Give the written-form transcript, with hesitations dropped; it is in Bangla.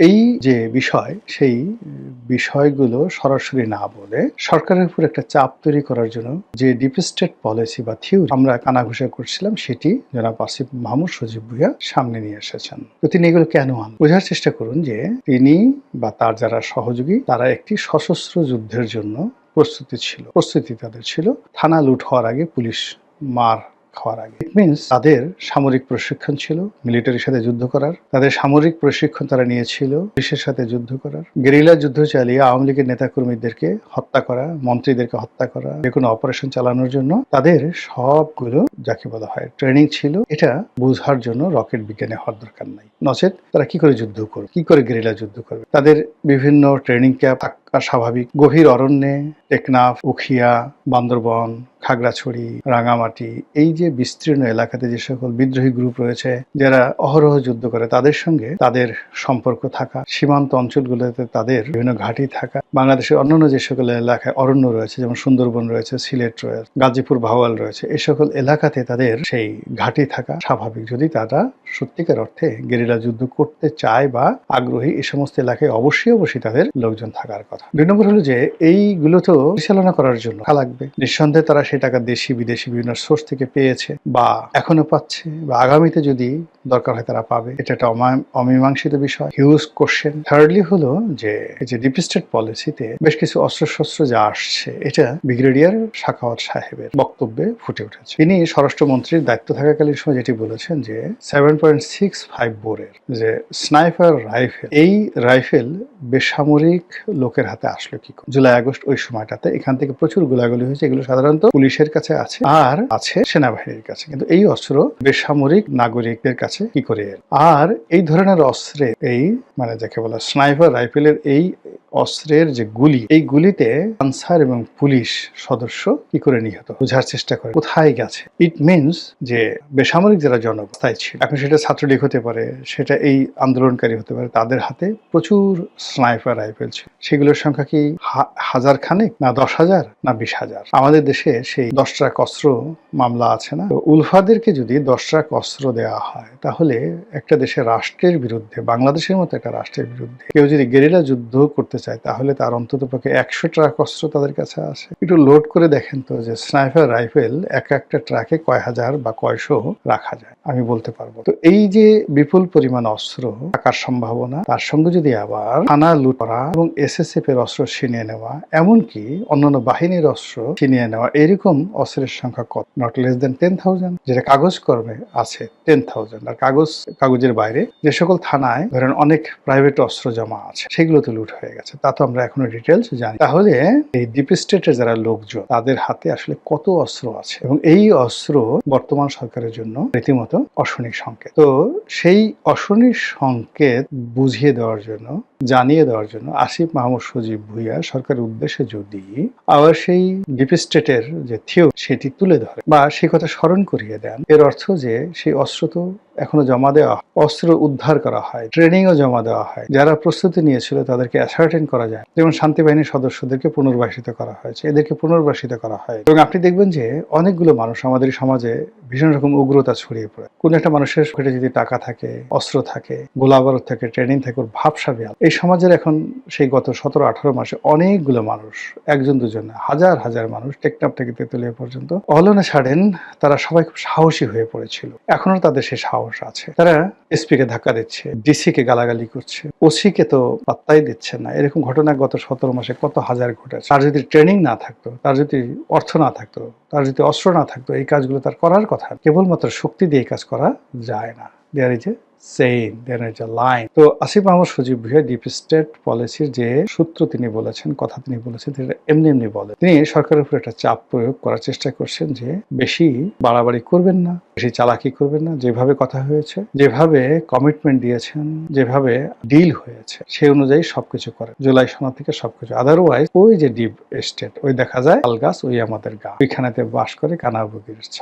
এই যে বিষয় সেই বিষয়গুলো সরাসরি না বলে সরকারের উপর একটা চাপ তৈরি করার জন্য যে ডিপ স্টেট পলিসি বা থিওরি আমরা কানাঘুষা করছিলাম সেটি জনাব আসিফ মাহমুদ সজীব ভুঁইয়া সামনে নিয়ে এসেছেন। তো তিনি এগুলো কেন বোঝার চেষ্টা করুন যে তিনি বা তার যারা সহযোগী তারা একটি সশস্ত্র যুদ্ধের জন্য প্রস্তুতি তাদের ছিল থানা লুট হওয়ার আগে, পুলিশ মার খাওয়ার আগে। ইট মিনস তাদের সামরিক প্রশিক্ষণ ছিল মিলিটারির সাথে যুদ্ধ করার, তাদের সামরিক প্রশিক্ষণ তারা নিয়েছিল পুলিশের সাথে যুদ্ধ করার, গেরিলা যুদ্ধ চালিয়ে আওয়ামী লীগের নেতাকর্মীদেরকে হত্যা করা, মন্ত্রীদেরকে হত্যা করা, যে কোনো অপারেশন চালানোর জন্য তাদের সবগুলো যাকে বলা হয় ট্রেনিং ছিল। এটা বোঝার জন্য রকেট বিজ্ঞানে হওয়ার দরকার নাই, নচেত তারা কি করে যুদ্ধ করবে, কি করে গেরিলা যুদ্ধ করবে। তাদের বিভিন্ন ট্রেনিং ক্যাম্প স্বাভাবিক গভীর অরণ্যে, টেকনাফ, উখিয়া, বান্দরবন, খাগড়াছড়ি, রাঙামাটি এই যে বিস্তীর্ণ এলাকাতে যে সকল বিদ্রোহী গ্রুপ রয়েছে যারা অহরহ যুদ্ধ করে তাদের সঙ্গে তাদের সম্পর্ক থাকা, সীমান্ত অঞ্চলগুলোতে তাদের বিভিন্ন ঘাঁটি থাকা, বাংলাদেশের অন্যান্য যে সকল এলাকায় অরণ্য রয়েছে যেমন সুন্দরবন রয়েছে, সিলেট রয়েছে, গাজীপুর, ভাওয়াল রয়েছে, এই সকল এলাকাতে তাদের সেই ঘাঁটি থাকা স্বাভাবিক। যদি তারা সত্যিকার অর্থে গেরিলা যুদ্ধ করতে চায় বা আগ্রহী, এই সমস্ত এলাকায় অবশ্যই তাদের লোকজন থাকার কথা। 2 নম্বর হলো যে এইগুলো তো পরিচালনা করার জন্য টাকা লাগবে। নিঃসন্দেহে তারা সেই টাকা দেশি বিদেশি বিভিন্ন সোর্স থেকে পেয়েছে বা এখনো পাচ্ছে বা আগামীতে যদি দরকার হয় তারা পাবে। এটা একটা অমীমাংসিত বিষয়, হিউজ কোশ্চেন। থার্ডলি হলো যে এই যে ডিপ স্টেট পলিসিতে বেশ কিছু অস্ত্রশস্ত্র যা আসছে এটা ব্রিগেডিয়ার সাখাওয়াত সাহেবের বক্তব্যে ফুটে উঠেছে। তিনি স্বরাষ্ট্রমন্ত্রীর দায়িত্ব থাকাকালীন সময় যেটি বলেছেন যে 7.65 বোরের যে স্নাইপার রাইফেল, এই রাইফেল বেসামরিক লোকের হাতে আসলো কি করে? জুলাই আগস্ট ওই সময়টাতে এখান থেকে প্রচুর গোলাগুলি হয়েছে। এগুলো সাধারণত পুলিশের কাছে আছে আর আছে সেনাবাহিনীর কাছে, কিন্তু এই অস্ত্র বেসামরিক নাগরিকদের কাছে কি করে এলো? আর এই ধরনের অস্ত্রে এই মানে যাকে বলা স্নাইপার রাইফেলের এই অস্ত্রের যে গুলি, এই গুলিতে আনসার এবং পুলিশ সদস্য কি করে নিহত, বোঝার চেষ্টা করে কোথায় গেছে। ইট মিনস যে বেসামরিক যারা জনগণতায় ছিল, এখন সেটা ছাত্রলীগ হতে পারে, সেটা এই আন্দোলনকারী হতে পারে, তাদের হাতে প্রচুর স্নাইপার রাইফেল ছিল। সেগুলোর সংখ্যা কি হাজার খানেক, না 10,000, না 20,000? আমাদের দেশে সেই 10 ট্রাক অস্ত্র মামলা আছে না? তো উলফাদেরকে যদি 10 ট্রাক অস্ত্র দেওয়া হয় তাহলে একটা দেশের রাষ্ট্রের বিরুদ্ধে, বাংলাদেশের মতো একটা রাষ্ট্রের বিরুদ্ধে কেউ যদি গেরিলা যুদ্ধ করতে চায় তাহলে তার অন্তত পক্ষে 100 ট্রাক অস্ত্র তাদের কাছে আছে। একটু লোড করে দেখেন তো যে স্নাইপার রাইফেল একটা ট্রাকে কয় হাজার বা কয়শো রাখা যায়, আমি বলতে পারবো। তো এই যে বিপুল পরিমাণ অস্ত্র থাকার সম্ভাবনা, তার সঙ্গে যদি আবার থানা লুট করা এবং SSF এর অস্ত্র ছিনিয়ে নেওয়া, এমনকি অন্যান্য বাহিনীর অস্ত্র ছিনিয়ে নেওয়া, এরকম অস্ত্রের সংখ্যা কত? Not less than 10,000। যেটা কাগজ কর্মে আছে 10,000। আর কাগজের বাইরে যে সকল থানায় ধরেন অনেক প্রাইভেট অস্ত্র জমা আছে সেগুলো তো লুট হয়ে গেছে, তা তো আমরা এখনো ডিটেলস জানি। তাহলে এই ডিপ স্টেটের যারা লোকজন তাদের হাতে আসলে কত অস্ত্র আছে, এবং এই অস্ত্র বর্তমান সরকারের জন্য রীতিমতো অশনিক সংকেত। তো সেই অশনিক সংকেত বুঝিয়ে দেওয়ার জন্য, জানিয়ে দেওয়ার জন্য আসিফ মাহমুদ সজীব ভুঁইয়া সরকারের উদ্দেশ্যে যদি আবার সেই ডিপ স্টেটের যে থিওরি সেটি তুলে ধরে বা সেই কথা স্মরণ করিয়ে দেন, এর অর্থ যে সেই অস্ত্র তো এখনো জমা দেওয়া, অস্ত্র উদ্ধার করা হয়, ট্রেনিংও জমা দেওয়া হয়, যারা প্রস্তুতি নিয়েছিল তাদেরকে অ্যাসার্টেন করা যায়। যেমন শান্তি বাহিনীর সদস্যদেরকে পুনর্বাসিত করা হয়েছে, এদেরকে পুনর্বাসিত করা হয়। এবং আপনি দেখবেন যে অনেকগুলো মানুষ আমাদের সমাজে ভীষণ রকম উগ্রতা ছড়িয়ে পড়ে। কোন একটা মানুষের পেটে যদি টাকা থাকে, অস্ত্র থাকে, গোলাবারুদ থাকে, ট্রেনিং থাকে, ওর ভাবসাবে এই সমাজের এখন সেই গত 17-18 মাসে অনেকগুলো মানুষ, একজন দুজন না, হাজার মানুষ টেকনাফ থেকে তেতুলিয়া পর্যন্ত অলনে ছাড়েন, তারা সবাই খুব সাহসী হয়ে পড়েছিল। এখনো তাদের সেই সাহস আছে। তারা SP কে ধাক্কা দিচ্ছে, DC কে গালাগালি করছে, OC কে তো পাত্তাই দিচ্ছে না। এরকম ঘটনা গত 17 মাসে কত হাজার ঘটেছে। তার যদি ট্রেনিং না থাকতো, তার যদি অর্থ না থাকতো, তার যদি অস্ত্র না থাকতো, এই কাজগুলো তার করার কথা। কেবলমাত্র শক্তি দিয়ে এই কাজ করা যায় না। There is a saying, there is a line. তো আসিফ মাহমুদ সজীব ভুঁইয়া ডিপ স্টেট পলিসির যে সূত্র তিনি বলেছেন, কথা তিনি বলেছেন, এমনি বলে তিনি সরকারের উপর একটা চাপ প্রয়োগ করার চেষ্টা করছেন যে বেশি বাড়াবাড়ি করবেন না, বেশি চালাকি করবেন না, যেভাবে কথা হয়েছে, যেভাবে কমিটমেন্ট দিয়েছেন, যেভাবে ডিল হয়েছে সেই অনুযায়ী সবকিছু করে, জুলাই সনদ থেকে সবকিছু। আদারওয়াইজ ওই যে ডিপ স্টেট, ওই দেখা যায় তাল গাছ ওই আমাদের গা, ওইখানেতে বাস করে কানাবগির ছায়া।